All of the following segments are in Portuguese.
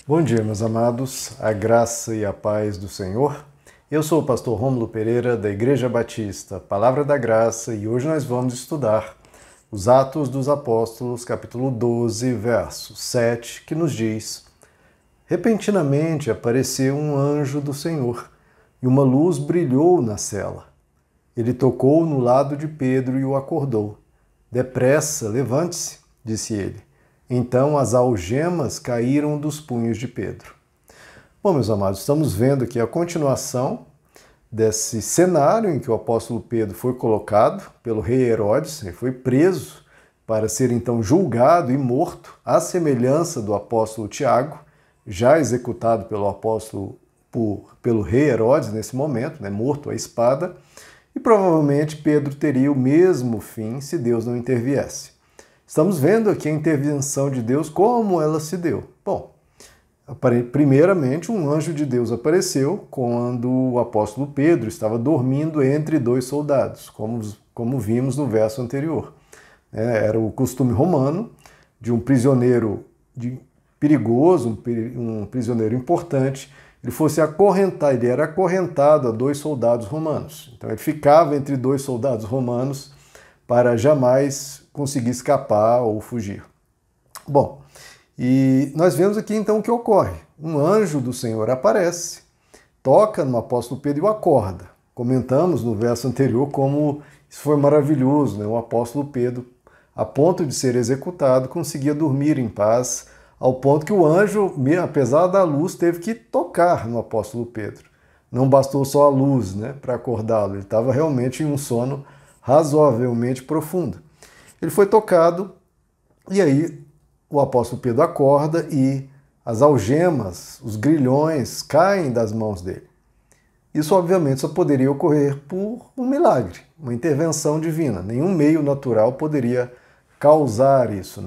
Bom dia, meus amados, a graça e a paz do Senhor. Eu sou o pastor Rômulo Pereira, da Igreja Batista, Palavra da Graça, e hoje nós vamos estudar os Atos dos Apóstolos, capítulo 12, verso 7, que nos diz: Repentinamente apareceu um anjo do Senhor, e uma luz brilhou na cela. Ele tocou no lado de Pedro e o acordou. Depressa, levante-se, disse ele. Então as algemas caíram dos punhos de Pedro. Bom, meus amados, estamos vendo aqui a continuação desse cenário em que o apóstolo Pedro foi colocado pelo rei Herodes, ele foi preso para ser então julgado e morto, à semelhança do apóstolo Tiago, já executado pelo rei Herodes nesse momento, morto à espada, e provavelmente Pedro teria o mesmo fim se Deus não interviesse. Estamos vendo aqui a intervenção de Deus, como ela se deu. Bom, primeiramente um anjo de Deus apareceu quando o apóstolo Pedro estava dormindo entre dois soldados, como vimos no verso anterior. Era o costume romano de um prisioneiro perigoso, um prisioneiro importante, ele era acorrentado a dois soldados romanos. Então ele ficava entre dois soldados romanos para jamais conseguir escapar ou fugir. Bom, e nós vemos aqui então o que ocorre. Um anjo do Senhor aparece, toca no apóstolo Pedro e o acorda. Comentamos no verso anterior como isso foi maravilhoso, O apóstolo Pedro, a ponto de ser executado, conseguia dormir em paz, ao ponto que o anjo, apesar da luz, teve que tocar no apóstolo Pedro. Não bastou só a luz, para acordá-lo, ele estava realmente em um sono razoavelmente profundo. Ele foi tocado e aí o apóstolo Pedro acorda e as algemas, os grilhões caem das mãos dele. Isso obviamente só poderia ocorrer por um milagre, uma intervenção divina. Nenhum meio natural poderia causar isso,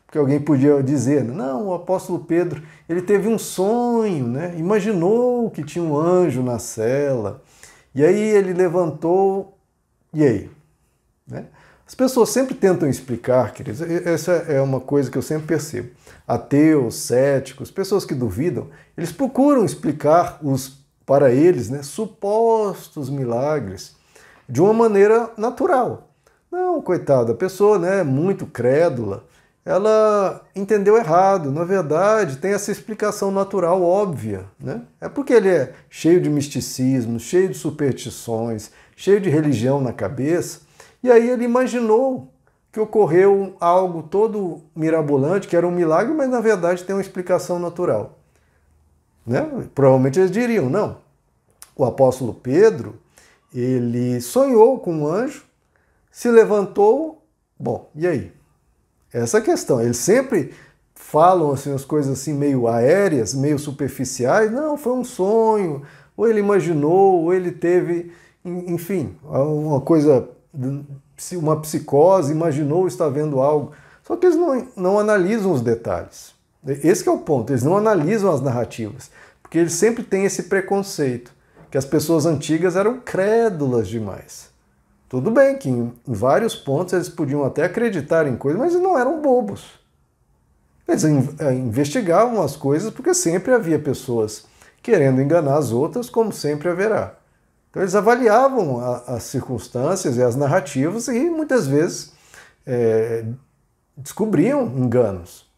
Porque alguém podia dizer, não, o apóstolo Pedro, ele teve um sonho, Imaginou que tinha um anjo na cela, e aí ele levantou, e aí? As pessoas sempre tentam explicar, queridos, essa é uma coisa que eu sempre percebo. Ateus, céticos, pessoas que duvidam, eles procuram explicar para eles, supostos milagres de uma maneira natural. Não, coitada, a pessoa muito crédula, ela entendeu errado. Na verdade, tem essa explicação natural óbvia. É porque ele é cheio de misticismo, cheio de superstições, cheio de religião na cabeça. E aí ele imaginou que ocorreu algo todo mirabolante, que era um milagre, mas na verdade tem uma explicação natural. Provavelmente eles diriam, não, o apóstolo Pedro, ele sonhou com um anjo, se levantou, bom, e aí? Essa é a questão. Eles sempre falam as coisas assim meio aéreas, meio superficiais, não, foi um sonho, ou ele imaginou, ou ele teve, enfim, uma coisa, uma psicose, imaginou estar vendo algo. Só que eles não analisam os detalhes. Esse é o ponto, eles não analisam as narrativas, porque eles sempre têm esse preconceito, que as pessoas antigas eram crédulas demais. Tudo bem que em vários pontos eles podiam até acreditar em coisas, mas eles não eram bobos. Eles investigavam as coisas porque sempre havia pessoas querendo enganar as outras, como sempre haverá. Então eles avaliavam as circunstâncias e as narrativas e muitas vezes descobriam enganos.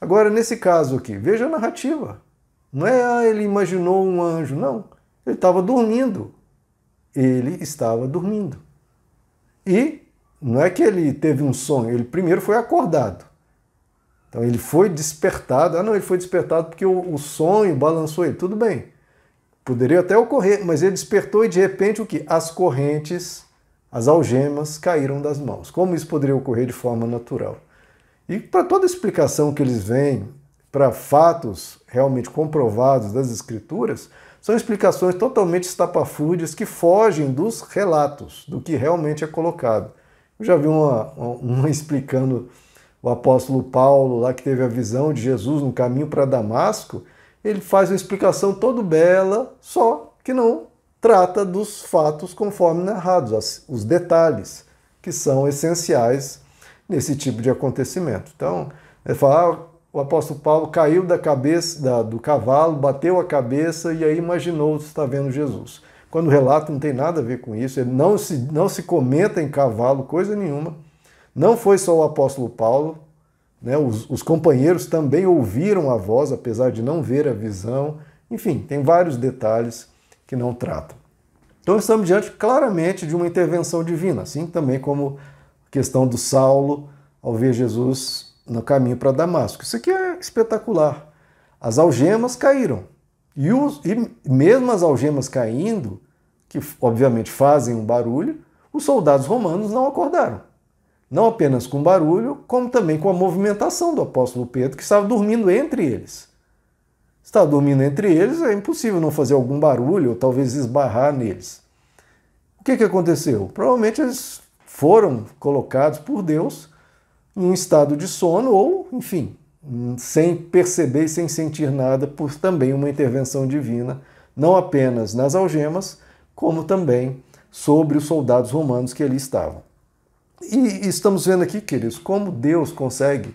Agora, nesse caso aqui, veja a narrativa. Não é ele imaginou um anjo, não. Ele estava dormindo. Ele estava dormindo. E não é que ele teve um sonho, ele primeiro foi acordado. Então ele foi despertado. Ele foi despertado porque o sonho balançou ele. Tudo bem. Poderia até ocorrer, mas ele despertou e de repente o que? As correntes, as algemas caíram das mãos. Como isso poderia ocorrer de forma natural? E para toda explicação que eles veem, para fatos realmente comprovados das Escrituras, são explicações totalmente estapafúrdias que fogem dos relatos, do que realmente é colocado. Eu já vi uma explicando o apóstolo Paulo, lá que teve a visão de Jesus no caminho para Damasco, ele faz uma explicação toda bela, só que não trata dos fatos conforme narrados, os detalhes que são essenciais nesse tipo de acontecimento. Então, ele fala, o apóstolo Paulo caiu da cabeça do cavalo, bateu a cabeça e aí imaginou estar vendo Jesus. Quando o relato não tem nada a ver com isso, ele não se comenta em cavalo, coisa nenhuma. Não foi só o apóstolo Paulo, né? Os companheiros também ouviram a voz, apesar de não ver a visão. Enfim, tem vários detalhes que não tratam. Então estamos diante claramente de uma intervenção divina, assim também como a questão do Saulo ao ver Jesus no caminho para Damasco. Isso aqui é espetacular. As algemas caíram. E mesmo as algemas caindo, que obviamente fazem um barulho, os soldados romanos não acordaram. Não apenas com barulho, como também com a movimentação do apóstolo Pedro, que estava dormindo entre eles. Estava dormindo entre eles, é impossível não fazer algum barulho ou talvez esbarrar neles. O que aconteceu? Provavelmente eles foram colocados por Deus em um estado de sono ou, enfim, sem perceber e sem sentir nada, por também uma intervenção divina, não apenas nas algemas, como também sobre os soldados romanos que ali estavam. E estamos vendo aqui, queridos, como Deus consegue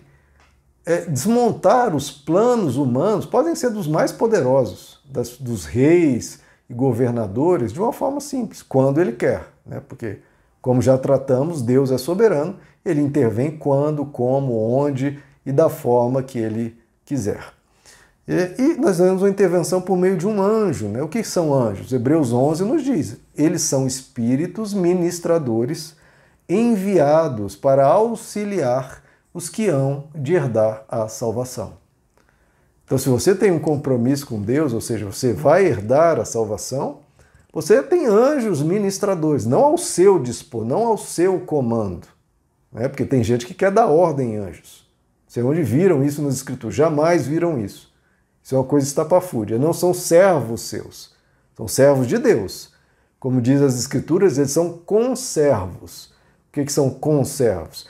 desmontar os planos humanos, podem ser dos mais poderosos, dos reis e governadores, de uma forma simples, quando Ele quer, né? Porque, como já tratamos, Deus é soberano, Ele intervém quando, como, onde e da forma que Ele quiser. E nós vemos uma intervenção por meio de um anjo, né? O que são anjos? Hebreus 11 nos diz, eles são espíritos ministradores enviados para auxiliar os que hão de herdar a salvação. Então, se você tem um compromisso com Deus, ou seja, você vai herdar a salvação, você tem anjos ministradores, não ao seu dispor, não ao seu comando. Né? Porque tem gente que quer dar ordem em anjos. Não sei onde viram isso nas Escrituras, jamais viram isso. Isso é uma coisa estapafúrdia. Não são servos seus, são servos de Deus. Como diz as Escrituras, eles são conservos. O que são conservos?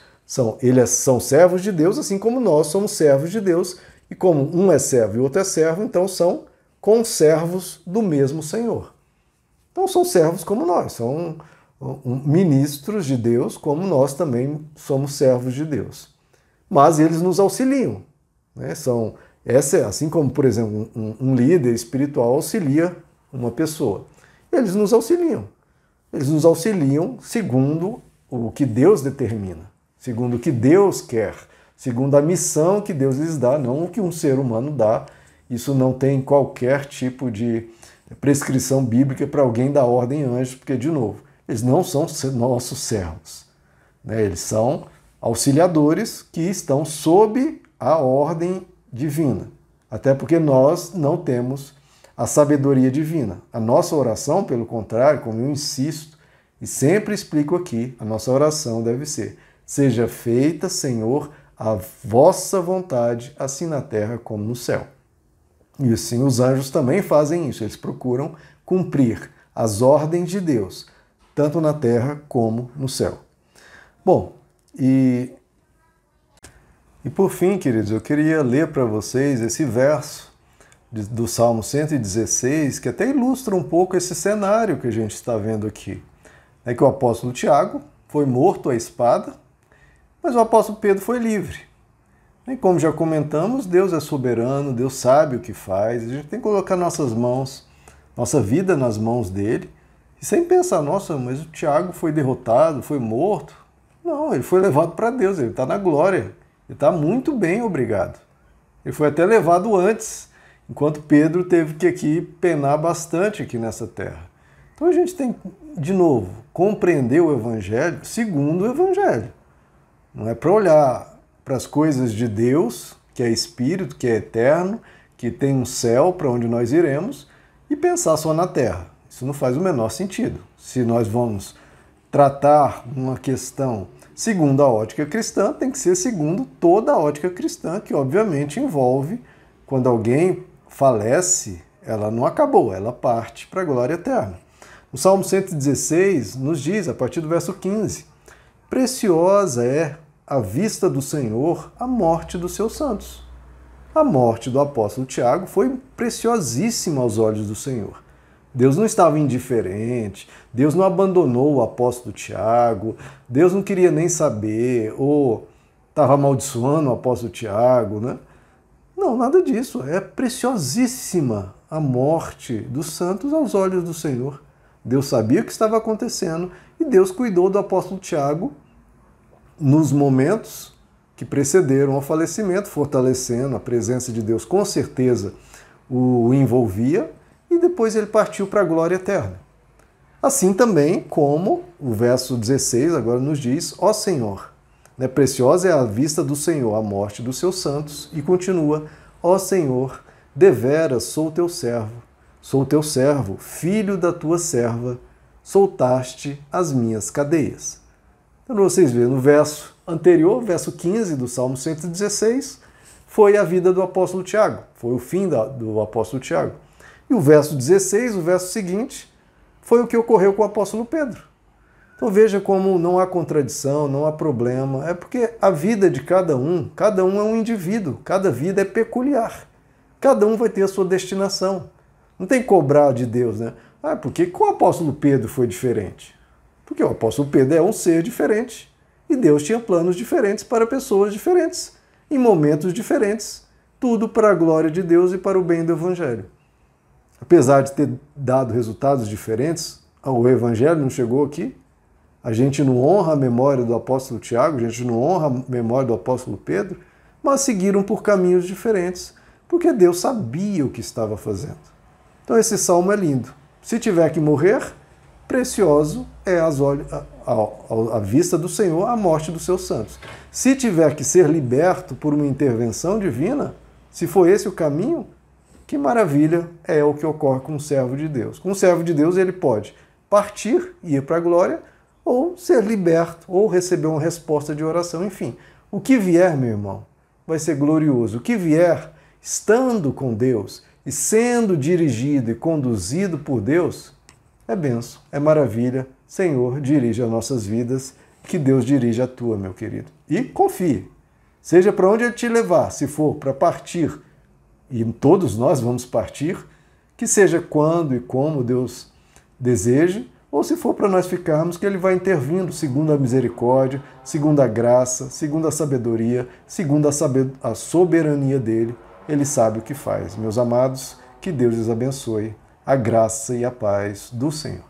Eles são servos de Deus, assim como nós somos servos de Deus, e como um é servo e o outro é servo, então são conservos do mesmo Senhor. Então são servos como nós, são ministros de Deus, como nós também somos servos de Deus. Mas eles nos auxiliam. Né? Assim como, por exemplo, um líder espiritual auxilia uma pessoa. Eles nos auxiliam. Eles nos auxiliam segundo o que Deus determina, segundo o que Deus quer, segundo a missão que Deus lhes dá, não o que um ser humano dá. Isso não tem qualquer tipo de prescrição bíblica para alguém dar ordem a anjos, porque, de novo, eles não são nossos servos. Né? Eles são auxiliadores que estão sob a ordem divina. Até porque nós não temos a sabedoria divina. A nossa oração, pelo contrário, como eu insisto e sempre explico aqui, a nossa oração deve ser: seja feita, Senhor, a vossa vontade, assim na terra como no céu. E assim os anjos também fazem isso, eles procuram cumprir as ordens de Deus, tanto na terra como no céu. Bom, e por fim, queridos, eu queria ler para vocês esse verso do Salmo 116, que até ilustra um pouco esse cenário que a gente está vendo aqui. É que o apóstolo Tiago foi morto à espada, mas o apóstolo Pedro foi livre. E como já comentamos, Deus é soberano, Deus sabe o que faz, a gente tem que colocar nossas mãos, nossa vida nas mãos dele, e sem pensar, nossa, mas o Tiago foi derrotado, foi morto. Não, ele foi levado para Deus, ele está na glória, ele está muito bem, obrigado. Ele foi até levado antes, enquanto Pedro teve que aqui penar bastante aqui nessa terra. Então a gente tem, de novo, compreender o Evangelho segundo o Evangelho. Não é para olhar para as coisas de Deus, que é Espírito, que é eterno, que tem um céu para onde nós iremos, e pensar só na terra. Isso não faz o menor sentido. Se nós vamos tratar uma questão segundo a ótica cristã, tem que ser segundo toda a ótica cristã, que obviamente envolve, quando alguém falece, ela não acabou, ela parte para a glória eterna. O Salmo 116 nos diz, a partir do verso 15, preciosa é à vista do Senhor a morte dos seus santos. A morte do apóstolo Tiago foi preciosíssima aos olhos do Senhor. Deus não estava indiferente, Deus não abandonou o apóstolo Tiago, Deus não queria nem saber, ou estava amaldiçoando o apóstolo Tiago, né? Não, nada disso. É preciosíssima a morte dos santos aos olhos do Senhor. Deus sabia o que estava acontecendo e Deus cuidou do apóstolo Tiago nos momentos que precederam ao falecimento, fortalecendo a presença de Deus, com certeza o envolvia, e depois ele partiu para a glória eterna. Assim também como o verso 16 agora nos diz: ó Senhor, né, preciosa é a vista do Senhor a morte dos seus santos, e continua: ó Senhor, deveras sou teu servo, filho da tua serva, soltaste as minhas cadeias. Então vocês veem no verso anterior, verso 15 do Salmo 116, foi a vida do apóstolo Tiago, foi o fim do apóstolo Tiago. E o verso 16, o verso seguinte, foi o que ocorreu com o apóstolo Pedro. Então veja como não há contradição, não há problema, é porque a vida de cada um é um indivíduo, cada vida é peculiar. Cada um vai ter a sua destinação. Não tem que cobrar de Deus, né? Ah, por que o apóstolo Pedro foi diferente? Porque o apóstolo Pedro é um ser diferente e Deus tinha planos diferentes para pessoas diferentes, em momentos diferentes, tudo para a glória de Deus e para o bem do Evangelho. Apesar de ter dado resultados diferentes, o Evangelho não chegou aqui. A gente não honra a memória do apóstolo Tiago, a gente não honra a memória do apóstolo Pedro, mas seguiram por caminhos diferentes, porque Deus sabia o que estava fazendo. Então esse salmo é lindo. Se tiver que morrer, precioso é à vista do Senhor a morte dos seus santos. Se tiver que ser liberto por uma intervenção divina, se for esse o caminho, que maravilha é o que ocorre com um servo de Deus. Com um servo de Deus ele pode partir e ir para a glória, ou ser liberto, ou receber uma resposta de oração, enfim. O que vier, meu irmão, vai ser glorioso. O que vier, estando com Deus e sendo dirigido e conduzido por Deus, é bênção, é maravilha. Senhor, dirige as nossas vidas, que Deus dirija a tua, meu querido. E confie, seja para onde Ele te levar, se for para partir, e todos nós vamos partir, que seja quando e como Deus deseje, ou se for para nós ficarmos, que Ele vai intervindo segundo a misericórdia, segundo a graça, segundo a sabedoria, segundo a soberania dEle. Ele sabe o que faz. Meus amados, que Deus lhes abençoe. A graça e a paz do Senhor.